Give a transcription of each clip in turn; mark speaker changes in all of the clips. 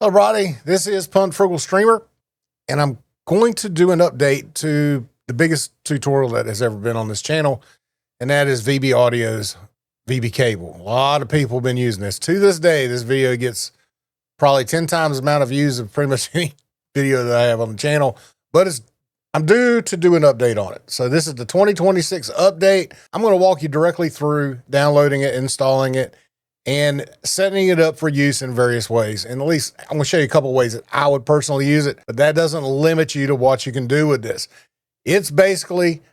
Speaker 1: Hello, everybody. This is Frugal Streamer, and I'm going to do an update to the biggest tutorial that has ever been on this channel, and that is VB Audio's VB cable. A lot of people have been using this. To this day, this video gets probably 10 times the amount of views of pretty much any video that I have on the channel, but I'm due to do an update on it. So this is the 2026 update. I'm going to walk you directly through downloading it, installing it, and setting it up for use in various ways. And at least I'm going to show you a couple of ways that I would personally use it, but that doesn't limit you to what you can do with this. It's basically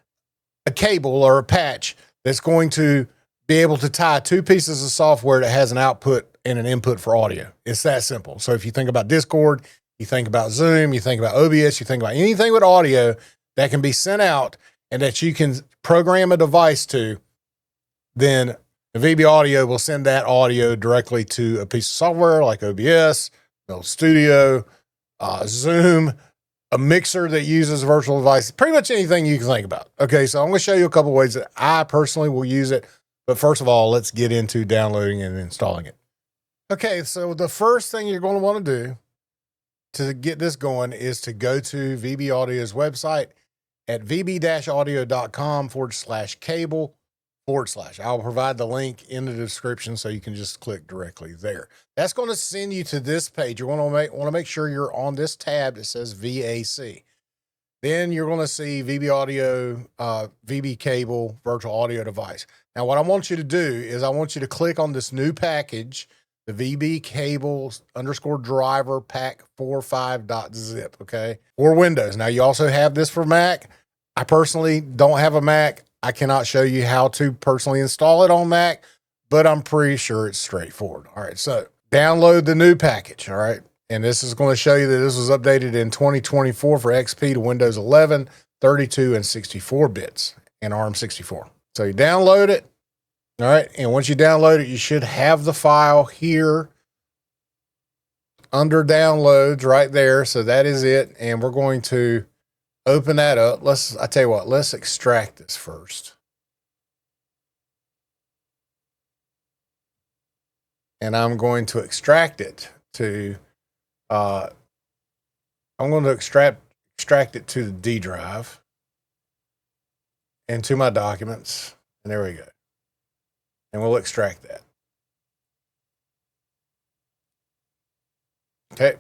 Speaker 1: a cable or a patch that's going to be able to tie two pieces of software that has an output and an input for audio. It's that simple. So if you think about Discord, you think about Zoom, you think about OBS, you think about anything with audio that can be sent out and that you can program a device to, then the VB Audio will send that audio directly to a piece of software like OBS, Studio, Zoom, a mixer that uses a virtual device, pretty much anything you can think about. Okay, so I'm going to show you a couple ways that I personally will use it. But first of all, let's get into downloading and installing it. Okay, so the first thing you're going to want to do to get this going is to go to VB Audio's website at vb-audio.com/cable/. I'll provide the link in the description so you can just click directly there. That's going to send you to this page. You want to make sure you're on this tab that says VAC. Then you're going to see VB Audio, VB cable, virtual audio device. Now, what I want you to do is I want you to click on this new package, the VB cable _ driver pack 45.zip, okay, for Windows. Now, you also have this for Mac. I personally don't have a Mac. I cannot show you how to personally install it on Mac, but I'm pretty sure it's straightforward. All right, so download the new package, all right? And this is going to show you that this was updated in 2024 for XP to Windows 11, 32, and 64 bits, and ARM64. So you download it, all right? And once you download it, you should have the file here under downloads right there. So that is it, and we're going to open that up. I tell you what, let's extract this first. And I'm going to extract it to, I'm going to extract it to the D drive and to my documents. And there we go. And we'll extract that. Okay.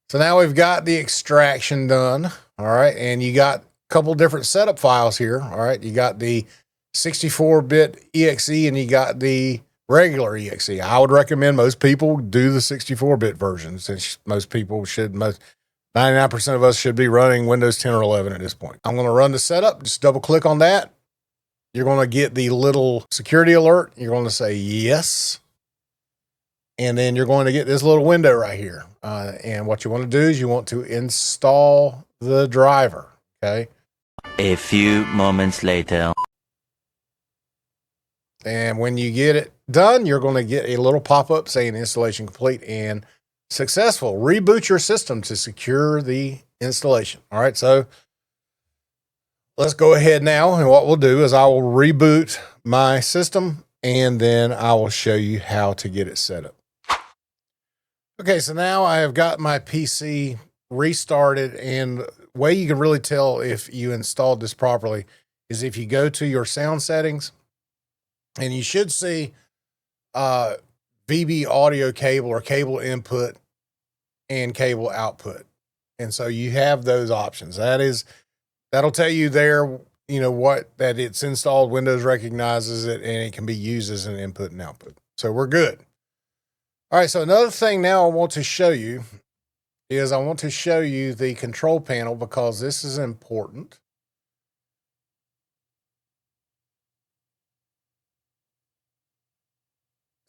Speaker 1: So now we've got the extraction done. All right. And you got a couple different setup files here. All right. You got the 64-bit EXE and you got the regular EXE. I would recommend most people do the 64-bit version, since most people should, 99% of us should be running Windows 10 or 11 at this point. I'm going to run the setup. Just double click on that. You're going to get the little security alert. You're going to say yes. And then you're going to get this little window right here. And what you want to do is you want to install the driver. Okay.
Speaker 2: A few moments later.
Speaker 1: And when you get it done, you're going to get a little pop-up saying installation complete and successful. Reboot your system to secure the installation. All right. So let's go ahead now. And what we'll do is I will reboot my system and then I will show you how to get it set up. Okay, so now I have got my PC restarted, and the way you can really tell if you installed this properly is if you go to your sound settings, and you should see VB audio cable or cable input and cable output. And so you have those options. That'll tell you there, you know, that it's installed, Windows recognizes it, and it can be used as an input and output. So we're good. All right, so another thing now I want to show you is I want to show you the control panel, because this is important.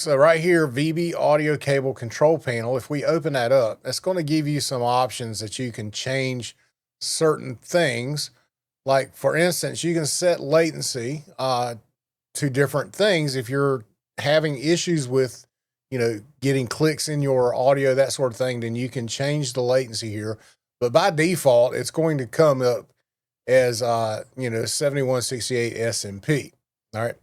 Speaker 1: So right here, VB audio cable control panel, if we open that up, that's going to give you some options that you can change certain things. Like, for instance, you can set latency to different things. If you're having issues with, you know, getting clicks in your audio, that sort of thing, then you can change the latency here. But by default, it's going to come up as, 7168 SMP. All right.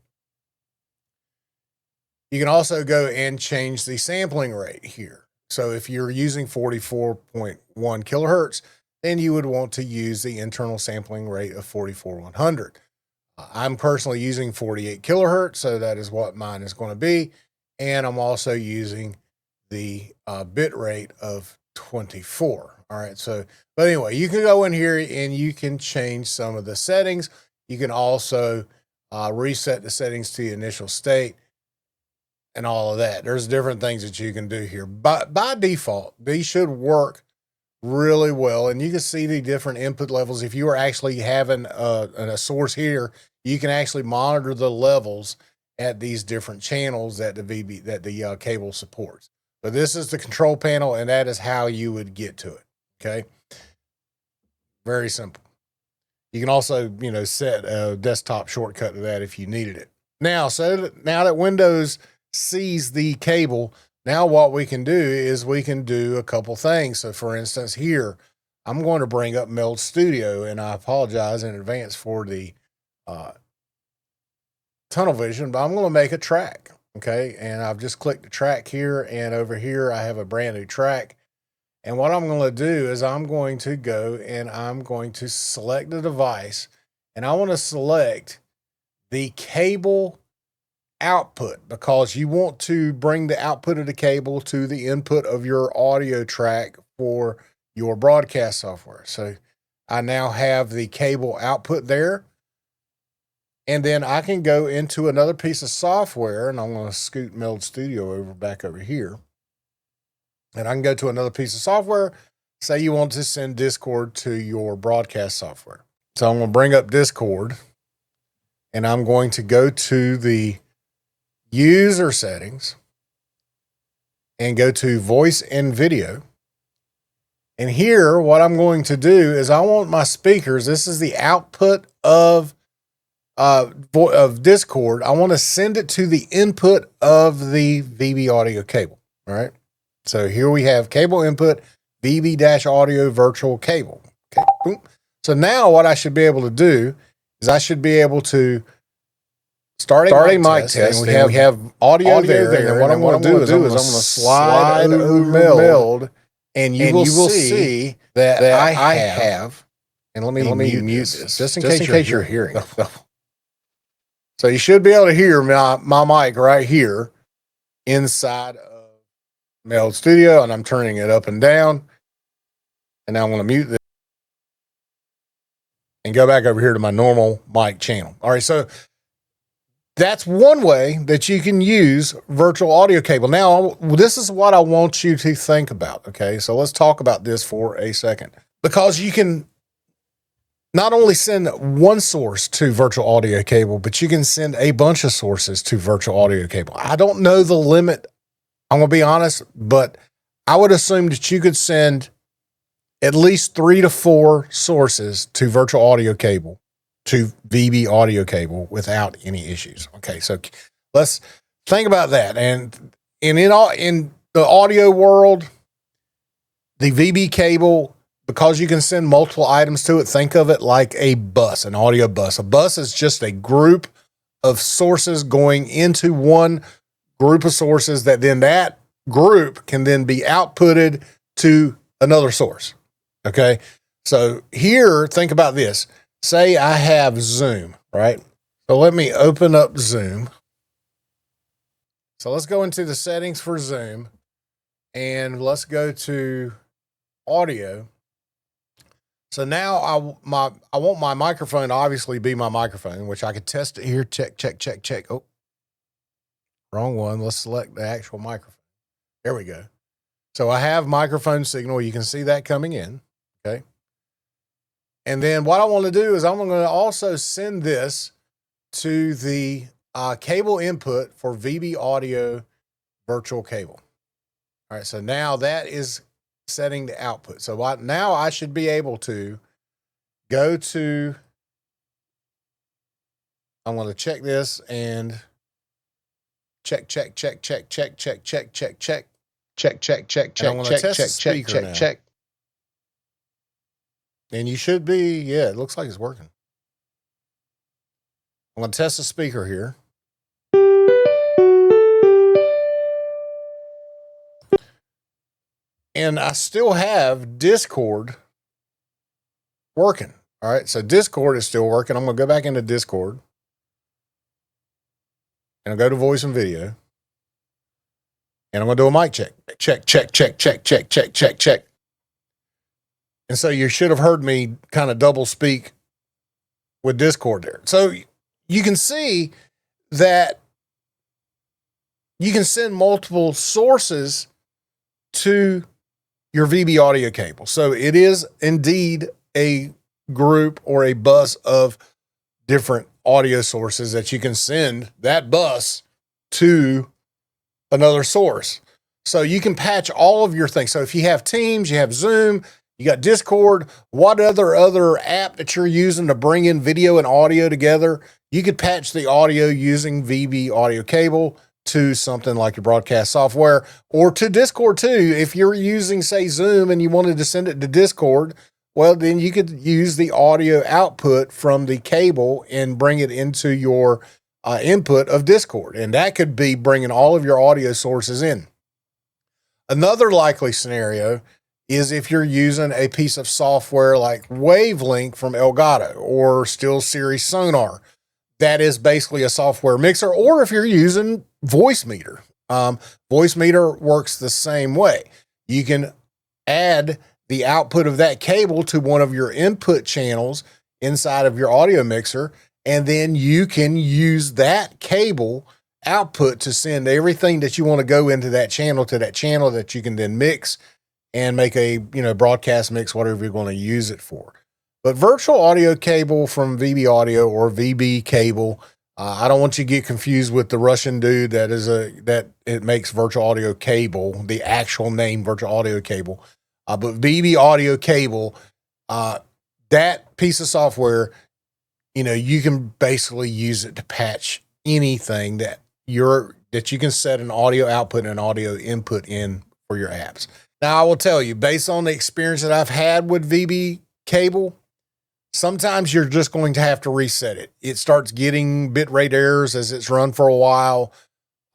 Speaker 1: You can also go and change the sampling rate here. So if you're using 44.1 kilohertz, then you would want to use the internal sampling rate of 44,100. I'm personally using 48 kilohertz, so that is what mine is going to be. And I'm also using the bit rate of 24. All right. So, but anyway, you can go in here and you can change some of the settings. You can also reset the settings to the initial state and all of that. There's different things that you can do here. By default, these should work really well. And you can see the different input levels. If you are actually having a source here, you can actually monitor the levels at these different channels that the cable supports. But this is the control panel, and that is how you would get to it. Okay. Very simple. You can also, set a desktop shortcut to that if you needed it. Now that Windows sees the cable, now what we can do is we can do a couple things. So for instance, here, I'm going to bring up Meld Studio, and I apologize in advance for the tunnel vision, but I'm going to make a track. Okay. And I've just clicked the track here, and over here, I have a brand new track. And what I'm going to do is I'm going to go and I'm going to select the device, and I want to select the cable output, because you want to bring the output of the cable to the input of your audio track for your broadcast software. So I now have the cable output there. And then I can go into another piece of software, and I'm going to scoot Meld Studio back over here. And I can go to another piece of software. Say you want to send Discord to your broadcast software. So I'm going to bring up Discord, and I'm going to go to the user settings and go to voice and video. And here, what I'm going to do is I want my speakers. This is the output of Discord. I want to send it to the input of the VB audio cable. All right. So here we have cable input, VB-audio virtual cable. Okay. Boom. So now what I should be able to do is I should be able to start a mic test. And we have audio there. And what I'm going to do is I'm going to slide over Meld, and you will see that I have. And let me mute this just in case you're hearing it. So you should be able to hear my mic right here inside of Meld Studio, and I'm turning it up and down. And now I'm going to mute this and go back over here to my normal mic channel. All right, so that's one way that you can use virtual audio cable. Now, this is what I want you to think about, okay? So let's talk about this for a second. Because you can not only send one source to virtual audio cable, but you can send a bunch of sources to virtual audio cable. I don't know the limit, I'm going to be honest, but I would assume that you could send at least 3 to 4 sources to virtual audio cable, to VB audio cable, without any issues. Okay, so let's think about that. And in the audio world, the VB cable, because you can send multiple items to it, think of it like a bus, an audio bus. A bus is just a group of sources going into one group of sources that then that group can then be outputted to another source. Okay. So here, think about this. Say I have Zoom, right? So let me open up Zoom. So let's go into the settings for Zoom, and let's go to audio. So now I want my microphone to obviously be my microphone, which I could test it here. Check, check, check, check. Oh, wrong one. Let's select the actual microphone. There we go. So I have microphone signal. You can see that coming in. Okay. And then what I want to do is I'm going to also send this to the cable input for VB audio virtual cable. All right. So now that is setting the output. So now I should be able to go to, I'm going to check this and check, check, check, check, check, check, check, check, check, check, check, check, check, check, check, check, check. And you should be, yeah, it looks like it's working. I'm going to test the speaker here. And I still have Discord working. All right. So Discord is still working. I'm going to go back into Discord and I'll go to voice and video. And I'm going to do a mic check. Check, check, check, check, check, check, check, check. And so you should have heard me kind of double speak with Discord there. So you can see that you can send multiple sources to your VB audio cable. So it is indeed a group or a bus of different audio sources that you can send that bus to another source. So you can patch all of your things. So if you have Teams, you have Zoom, you got Discord, what other app that you're using to bring in video and audio together, you could patch the audio using VB audio cable to something like your broadcast software or to Discord too. If you're using, say, Zoom and you wanted to send it to Discord, well, then you could use the audio output from the cable and bring it into your input of Discord. And that could be bringing all of your audio sources in. Another likely scenario is if you're using a piece of software like Wavelink from Elgato or SteelSeries Sonar. That is basically a software mixer, or if you're using Voicemeeter. Voicemeeter works the same way. You can add the output of that cable to one of your input channels inside of your audio mixer, and then you can use that cable output to send everything that you want to go into that channel to that channel that you can then mix and make a, broadcast mix, whatever you're going to use it for. But virtual audio cable from VB Audio or VB cable, I don't want you to get confused with the Russian dude that it makes virtual audio cable, the actual name virtual audio cable. But VB Audio cable, that piece of software, you can basically use it to patch anything that you can set an audio output and an audio input in for your apps. Now, I will tell you, based on the experience that I've had with VB cable, sometimes you're just going to have to reset it. It starts getting bitrate errors as it's run for a while.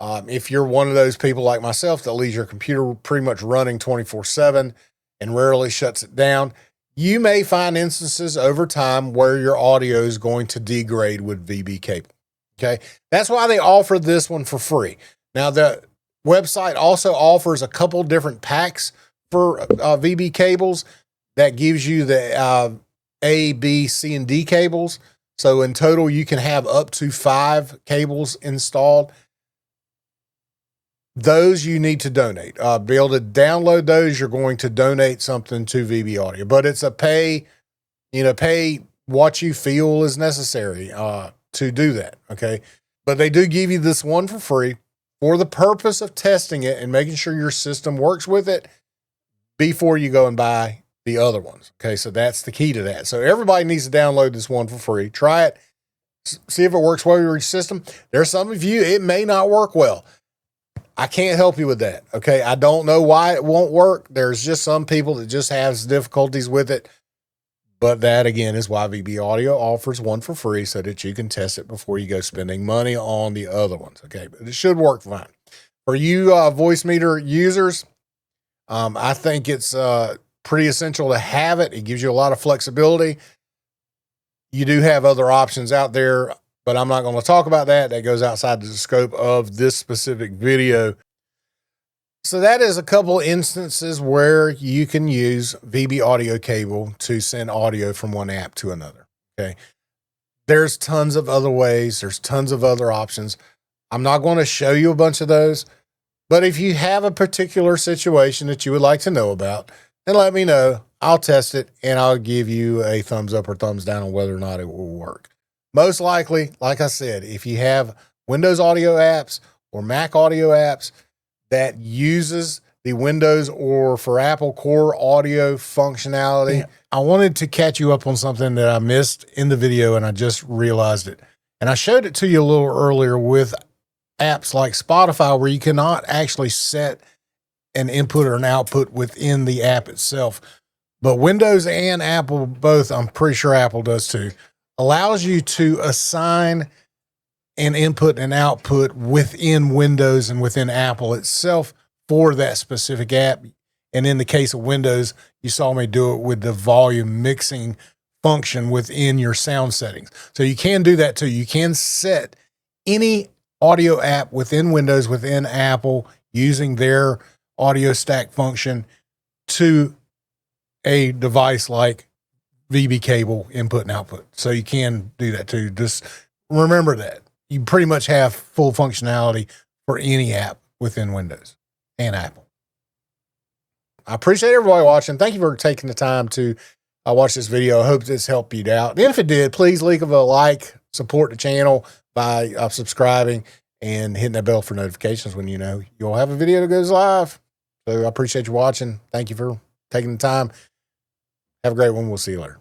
Speaker 1: If you're one of those people like myself that leaves your computer pretty much running 24/7 and rarely shuts it down, you may find instances over time where your audio is going to degrade with VB cable. Okay. That's why they offer this one for free. Now, the website also offers a couple different packs for VB cables that gives you the A, B, C, and D cables. So in total, you can have up to 5 cables installed. Those you need to donate. Be able to download those, you're going to donate something to VB Audio. But it's a pay what you feel is necessary to do that, okay? But they do give you this one for free for the purpose of testing it and making sure your system works with it before you go and buy the other ones. Okay, so that's the key to that. So everybody needs to download this one for free. Try it. See if it works well with your system. There's some of you, it may not work well. I can't help you with that. Okay, I don't know why it won't work. There's just some people that just have difficulties with it. But that, again, is why VB Audio offers one for free so that you can test it before you go spending money on the other ones. Okay, but it should work fine. For you Voicemeeter users, I think it's pretty essential to have it. It gives you a lot of flexibility. You do have other options out there, but I'm not going to talk about that. That goes outside the scope of this specific video. So that is a couple instances where you can use VB audio cable to send audio from one app to another. Okay. There's tons of other ways. There's tons of other options. I'm not going to show you a bunch of those, but if you have a particular situation that you would like to know about, then let me know. I'll test it and I'll give you a thumbs up or thumbs down on whether or not it will work. Most likely, like I said, if you have Windows audio apps or Mac audio apps that uses the Windows or for Apple Core audio functionality. I wanted to catch you up on something that I missed in the video and I just realized it. And I showed it to you a little earlier with apps like Spotify where you cannot actually set an input or an output within the app itself. But Windows and Apple both, I'm pretty sure Apple does too, allows you to assign an input and output within Windows and within Apple itself for that specific app. And in the case of Windows, you saw me do it with the volume mixing function within your sound settings. So you can do that too. You can set any audio app within Windows, within Apple, using their audio stack function to a device like VB cable input and output. So you can do that too. Just remember that you pretty much have full functionality for any app within Windows and Apple. I appreciate everybody watching. Thank you for taking the time to watch this video. I hope this helped you out. And if it did, please leave a like, support the channel by subscribing and hitting that bell for notifications when you know you'll have a video that goes live. So I appreciate you watching. Thank you for taking the time. Have a great one. We'll see you later.